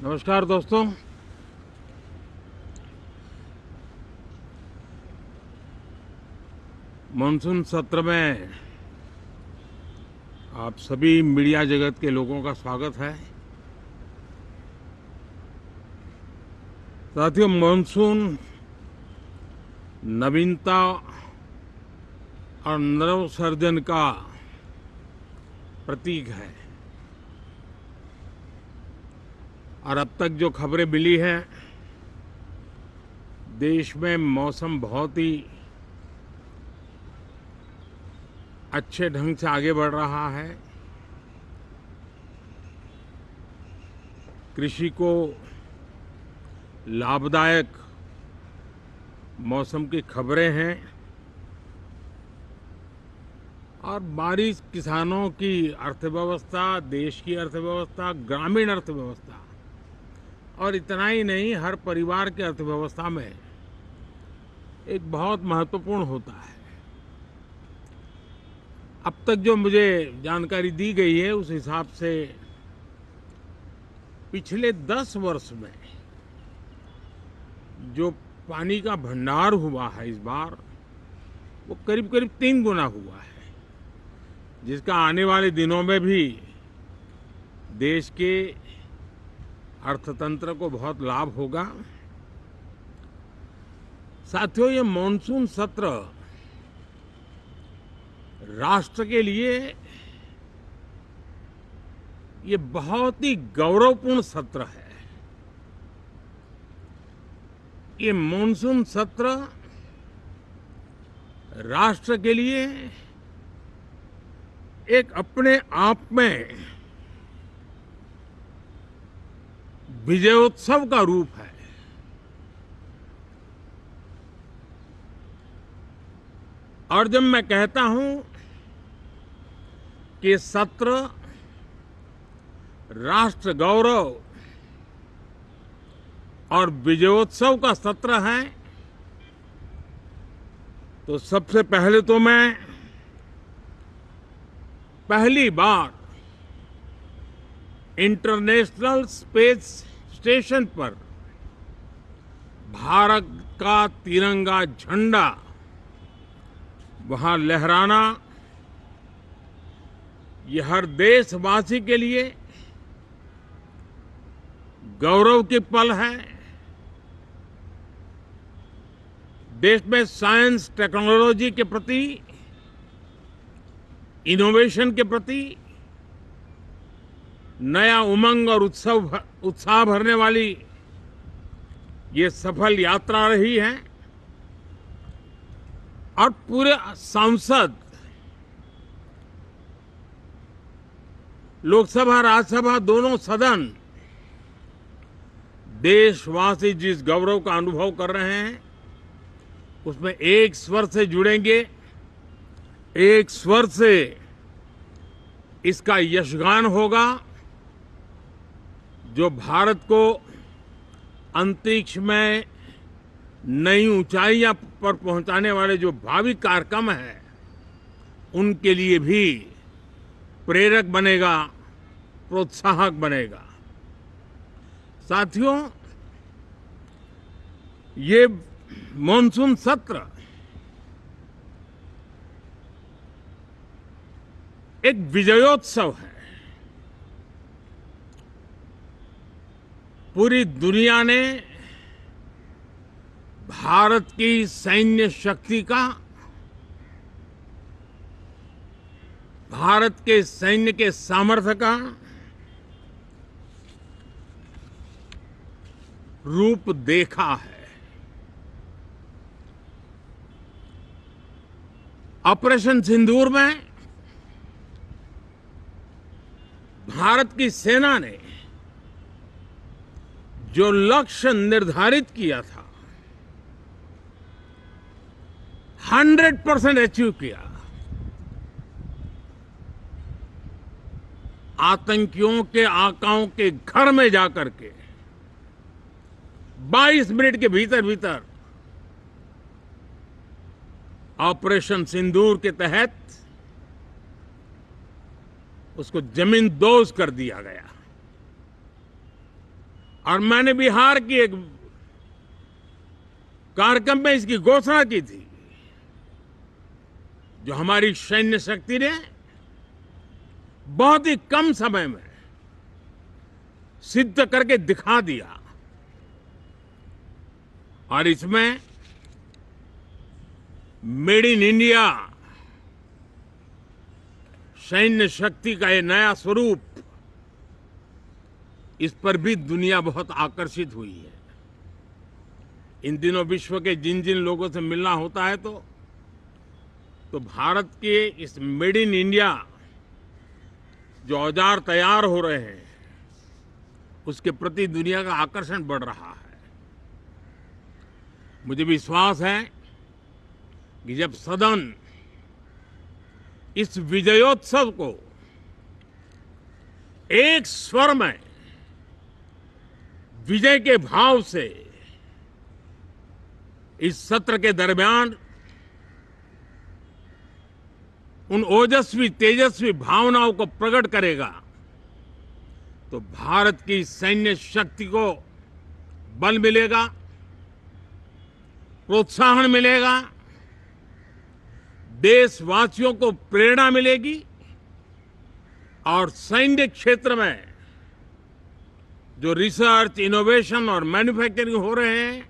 नमस्कार दोस्तों। मानसून सत्र में आप सभी मीडिया जगत के लोगों का स्वागत है। साथियों, मानसून नवीनता और नवसर्जन का प्रतीक है और अब तक जो खबरें मिली हैं, देश में मौसम बहुत ही अच्छे ढंग से आगे बढ़ रहा है। कृषि को लाभदायक मौसम की खबरें हैं और बारिश किसानों की अर्थव्यवस्था, देश की अर्थव्यवस्था, ग्रामीण अर्थव्यवस्था और इतना ही नहीं, हर परिवार की अर्थव्यवस्था में एक बहुत महत्वपूर्ण होता है। अब तक जो मुझे जानकारी दी गई है उस हिसाब से पिछले 10 वर्ष में जो पानी का भंडार हुआ है इस बार, वो करीब करीब 3 गुना हुआ है, जिसका आने वाले दिनों में भी देश के अर्थतंत्र को बहुत लाभ होगा। साथियों, ये मॉनसून सत्र राष्ट्र के लिए ये बहुत ही गौरवपूर्ण सत्र है। ये मॉनसून सत्र राष्ट्र के लिए एक अपने आप में विजयोत्सव का रूप है। और जब मैं कहता हूं कि सत्र राष्ट्र गौरव और विजयोत्सव का सत्र है, तो सबसे पहले तो मैं पहली बार इंटरनेशनल स्पेस स्टेशन पर भारत का तिरंगा झंडा वहां लहराना, ये हर देशवासी के लिए गौरव की पल है। देश में साइंस टेक्नोलॉजी के प्रति, इनोवेशन के प्रति नया उमंग और उत्साह भरने वाली ये सफल यात्रा रही है और पूरे सांसद, लोकसभा राज्यसभा दोनों सदन, देशवासी जिस गौरव का अनुभव कर रहे हैं उसमें एक स्वर से जुड़ेंगे, एक स्वर से इसका यशगान होगा। जो भारत को अंतरिक्ष में नई ऊंचाइयां पर पहुंचाने वाले जो भावी कार्यक्रम हैं, उनके लिए भी प्रेरक बनेगा, प्रोत्साहक बनेगा। साथियों, ये मॉनसून सत्र एक विजयोत्सव है। पूरी दुनिया ने भारत की सैन्य शक्ति का, भारत के सैन्य के सामर्थ्य का रूप देखा है। ऑपरेशन सिंदूर में भारत की सेना ने जो लक्ष्य निर्धारित किया था, 100% अचीव किया। आतंकियों के आकाओं के घर में जाकर के 22 मिनट के भीतर भीतर ऑपरेशन सिंदूर के तहत उसको जमींदोज कर दिया गया और मैंने बिहार की एक कार्यक्रम में इसकी घोषणा की थी, जो हमारी सैन्य शक्ति ने बहुत ही कम समय में सिद्ध करके दिखा दिया। और इसमें मेड इन इंडिया सैन्य शक्ति का ये नया स्वरूप, इस पर भी दुनिया बहुत आकर्षित हुई है। इन दिनों विश्व के जिन जिन लोगों से मिलना होता है तो भारत के इस मेड इन इंडिया जो औजार तैयार हो रहे हैं, उसके प्रति दुनिया का आकर्षण बढ़ रहा है। मुझे विश्वास है कि जब सदन इस विजयोत्सव को एक स्वर में विजय के भाव से इस सत्र के दरमियान उन ओजस्वी तेजस्वी भावनाओं को प्रकट करेगा, तो भारत की सैन्य शक्ति को बल मिलेगा, प्रोत्साहन मिलेगा, देशवासियों को प्रेरणा मिलेगी और सैन्य क्षेत्र में जो रिसर्च, इनोवेशन और मैन्युफैक्चरिंग हो रहे हैं,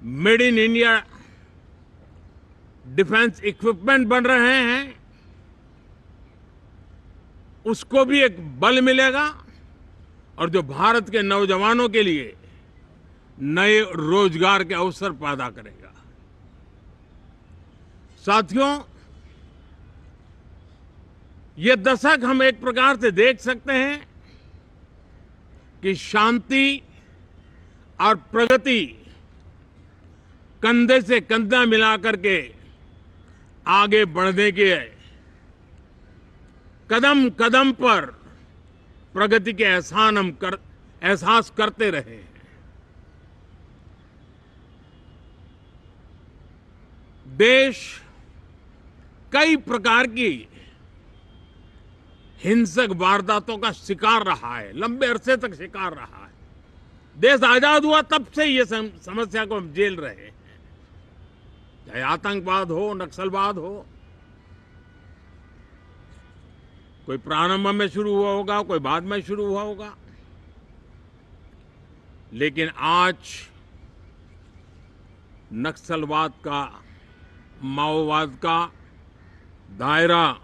made in India defence equipment बन रहे हैं, उसको भी एक बल मिलेगा और जो भारत के नौजवानों के लिए नए रोजगार के अवसर पैदा करेगा। साथियों, ये दशक हम एक प्रकार से देख सकते हैं कि शांति और प्रगति कंधे से कंधा मिलाकर के आगे बढ़ने के कदम कदम पर प्रगति के एहसास करते रहे हैं। देश कई प्रकार की हिंसक वारदातों का शिकार रहा है, लंबे अरसे तक शिकार रहा है। देश आजाद हुआ तब से ये समस्या को हम झेल रहे हैं, चाहे आतंकवाद हो, नक्सलवाद हो। कोई प्रारंभ में शुरू हुआ होगा, कोई बाद में शुरू हुआ होगा, लेकिन आज नक्सलवाद का, माओवाद का दायरा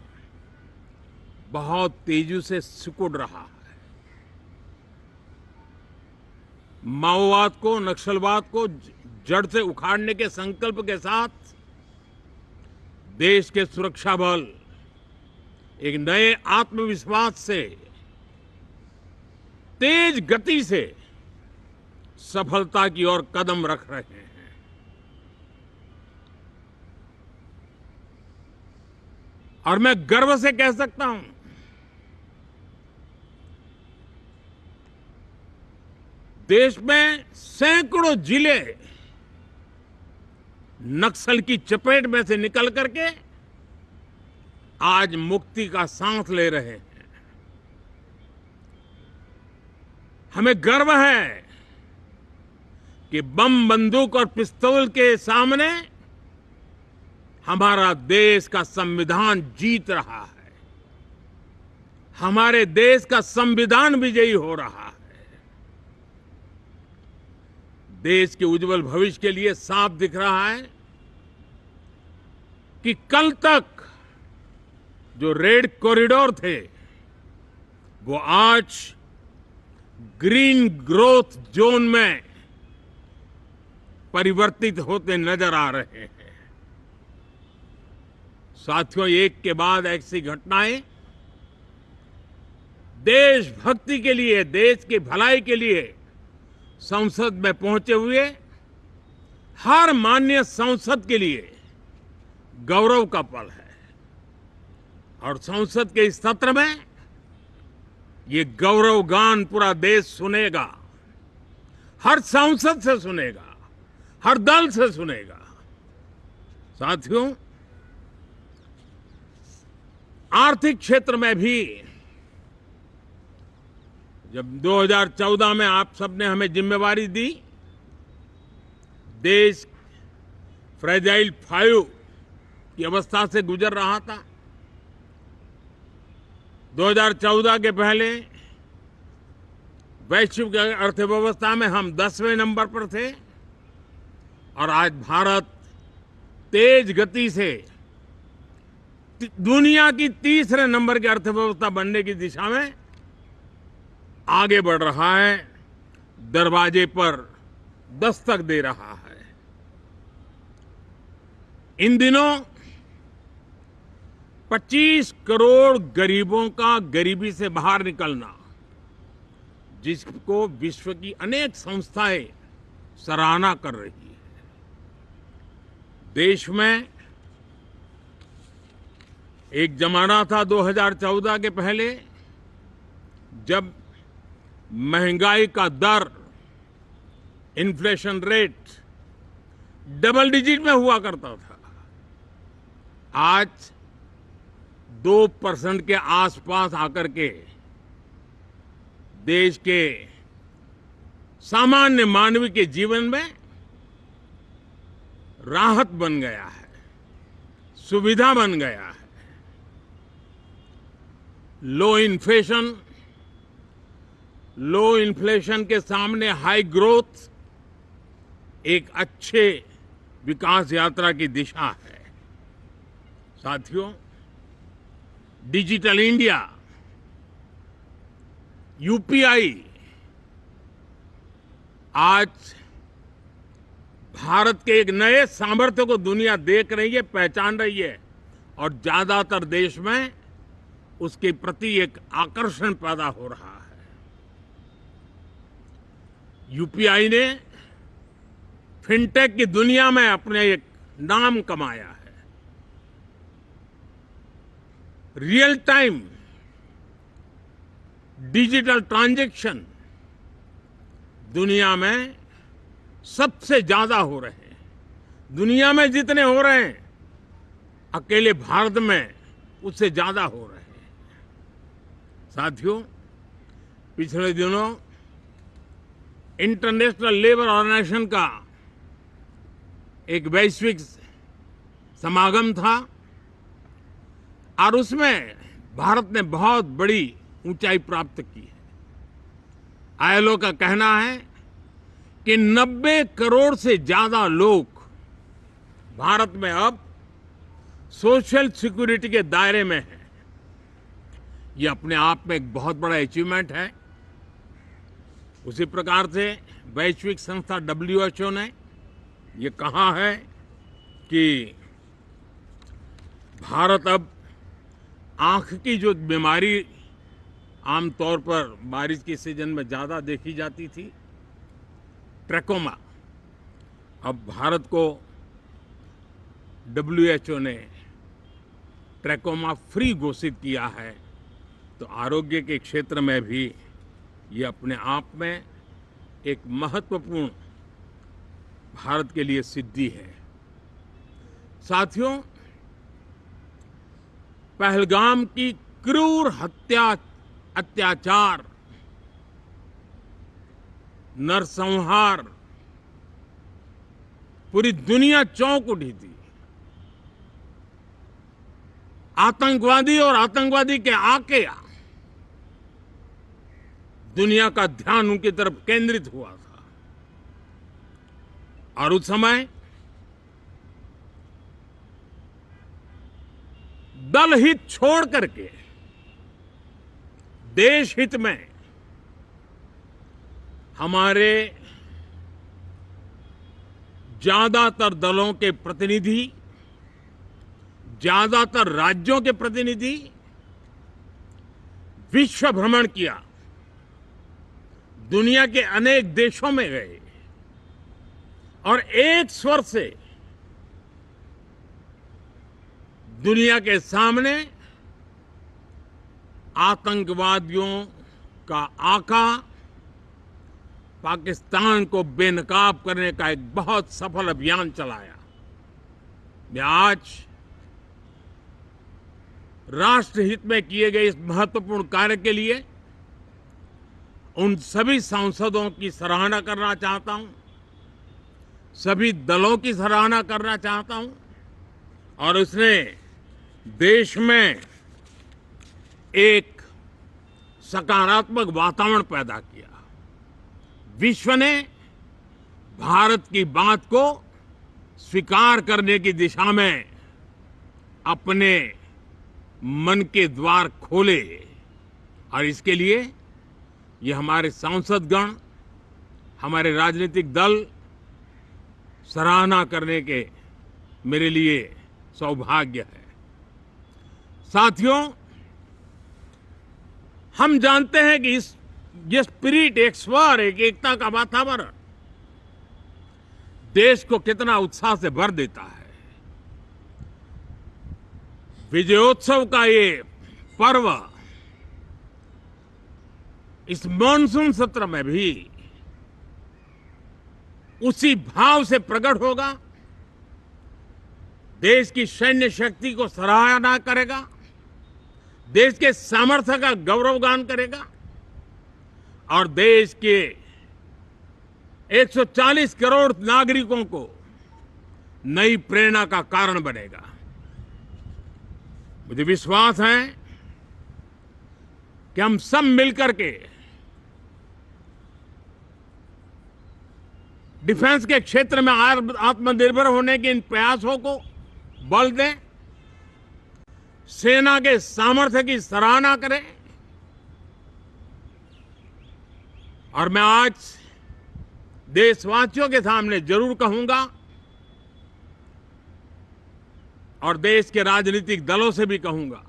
बहुत तेजी से सिकुड़ रहा है। माओवाद को, नक्सलवाद को जड़ से उखाड़ने के संकल्प के साथ देश के सुरक्षा बल एक नए आत्मविश्वास से, तेज गति से सफलता की ओर कदम रख रहे हैं। और मैं गर्व से कह सकता हूं, देश में सैकड़ों जिले नक्सल की चपेट में से निकल करके आज मुक्ति का सांस ले रहे हैं। हमें गर्व है कि बम, बंदूक और पिस्तौल के सामने हमारा देश का संविधान जीत रहा है, हमारे देश का संविधान विजयी हो रहा है। देश के उज्जवल भविष्य के लिए साफ दिख रहा है कि कल तक जो रेड कॉरिडोर थे, वो आज ग्रीन ग्रोथ जोन में परिवर्तित होते नजर आ रहे हैं। साथियों, एक के बाद ऐसी घटनाएं देशभक्ति के लिए, देश की भलाई के लिए संसद में पहुंचे हुए हर माननीय सांसद के लिए गौरव का पल है। और संसद के इस सत्र में ये गौरव गान पूरा देश सुनेगा, हर सांसद से सुनेगा, हर दल से सुनेगा। साथियों, आर्थिक क्षेत्र में भी जब 2014 में आप सबने हमें जिम्मेवारी दी, देश फ्रेजाइल 5 की अवस्था से गुजर रहा था। 2014 के पहले वैश्विक अर्थव्यवस्था में हम 10वें नंबर पर थे और आज भारत तेज गति से दुनिया की तीसरे नंबर की अर्थव्यवस्था बनने की दिशा में आगे बढ़ रहा है, दरवाजे पर दस्तक दे रहा है। इन दिनों 25 करोड़ गरीबों का गरीबी से बाहर निकलना, जिसको विश्व की अनेक संस्थाएं सराहना कर रही है। देश में एक जमाना था 2014 के पहले, जब महंगाई का दर, इन्फ्लेशन रेट डबल डिजिट में हुआ करता था। आज 2% के आसपास आकर के देश के सामान्य मानव के जीवन में राहत बन गया है, सुविधा बन गया है। लो इन्फ्लेशन के सामने हाई ग्रोथ एक अच्छे विकास यात्रा की दिशा है। साथियों, डिजिटल इंडिया, यूपीआई आज भारत के एक नए सामर्थ्य को दुनिया देख रही है, पहचान रही है और ज्यादातर देश में उसके प्रति एक आकर्षण पैदा हो रहा है। यूपीआई ने फिनटेक की दुनिया में अपने एक नाम कमाया है। रियल टाइम डिजिटल ट्रांजैक्शन दुनिया में सबसे ज्यादा हो रहे हैं। दुनिया में जितने हो रहे हैं, अकेले भारत में उससे ज्यादा हो रहे हैं। साथियों, पिछले दिनों इंटरनेशनल लेबर ऑर्गेनाइजेशन का एक वैश्विक समागम था और उसमें भारत ने बहुत बड़ी ऊंचाई प्राप्त की है। आईएलओ का कहना है कि 90 करोड़ से ज्यादा लोग भारत में अब सोशल सिक्योरिटी के दायरे में हैं। ये अपने आप में एक बहुत बड़ा अचीवमेंट है। उसी प्रकार से वैश्विक संस्था WHO ने ये कहा है कि भारत अब आंख की जो बीमारी आमतौर पर बारिश के सीजन में ज्यादा देखी जाती थी, ट्रैकोमा, अब भारत को WHO ने ट्रैकोमा फ्री घोषित किया है। तो आरोग्य के क्षेत्र में भी ये अपने आप में एक महत्वपूर्ण भारत के लिए सिद्धि है। साथियों, पहलगाम की क्रूर अत्याचार, नरसंहार, पूरी दुनिया चौंक उठी थी। आतंकवादी और आतंकवादी के आके दुनिया का ध्यान उनकी तरफ केंद्रित हुआ था और उस समय दल हित छोड़ करके देश हित में हमारे ज्यादातर दलों के प्रतिनिधि, ज्यादातर राज्यों के प्रतिनिधि विश्व भ्रमण किया, दुनिया के अनेक देशों में गए और एक स्वर से दुनिया के सामने आतंकवादियों का आका पाकिस्तान को बेनकाब करने का एक बहुत सफल अभियान चलाया। मैं आज राष्ट्रहित में किए गए इस महत्वपूर्ण कार्य के लिए उन सभी सांसदों की सराहना करना चाहता हूं, सभी दलों की सराहना करना चाहता हूं और उसने देश में एक सकारात्मक वातावरण पैदा किया। विश्व ने भारत की बात को स्वीकार करने की दिशा में अपने मन के द्वार खोले और इसके लिए ये हमारे सांसदगण, हमारे राजनीतिक दल सराहना करने के मेरे लिए सौभाग्य है। साथियों, हम जानते हैं कि ये स्पिरिट, एक स्वर, एक एकता का वातावरण देश को कितना उत्साह से भर देता है। विजयोत्सव का ये पर्व इस मॉनसून सत्र में भी उसी भाव से प्रकट होगा। देश की सैन्य शक्ति को सराहना करेगा, देश के सामर्थ्य का गौरवगान करेगा और देश के 140 करोड़ नागरिकों को नई प्रेरणा का कारण बनेगा। मुझे विश्वास है कि हम सब मिलकर के डिफेंस के क्षेत्र में आत्मनिर्भर होने के इन प्रयासों को बल दें, सेना के सामर्थ्य की सराहना करें और मैं आज देशवासियों के सामने जरूर कहूंगा और देश के राजनीतिक दलों से भी कहूंगा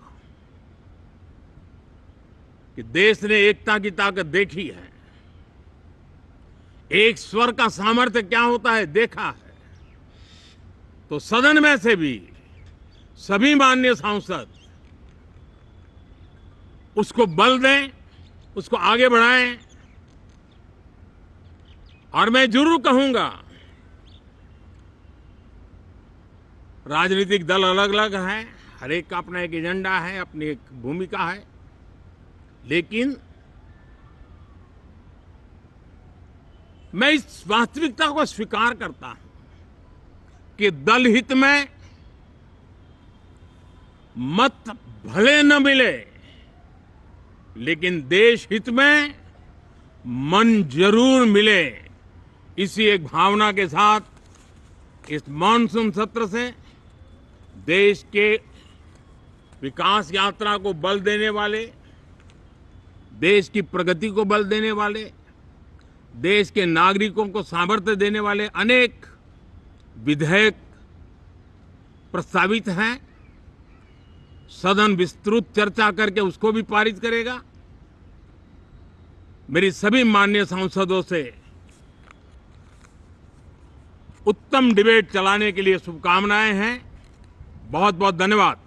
कि देश ने एकता की ताकत देखी है, एक स्वर का सामर्थ्य क्या होता है देखा है। तो सदन में से भी सभी माननीय सांसद उसको बल दें, उसको आगे बढ़ाएं और मैं जरूर कहूंगा, राजनीतिक दल अलग अलग हैं, हर एक का अपना एक एजेंडा है, अपनी एक भूमिका है, लेकिन मैं इस वास्तविकता को स्वीकार करता हूं कि दल हित में मत भले न मिले, लेकिन देश हित में मन जरूर मिले। इसी एक भावना के साथ इस मॉनसून सत्र से देश के विकास यात्रा को बल देने वाले, देश की प्रगति को बल देने वाले, देश के नागरिकों को सामर्थ्य देने वाले अनेक विधेयक प्रस्तावित हैं। सदन विस्तृत चर्चा करके उसको भी पारित करेगा। मेरी सभी माननीय सांसदों से उत्तम डिबेट चलाने के लिए शुभकामनाएं हैं। बहुत बहुत धन्यवाद।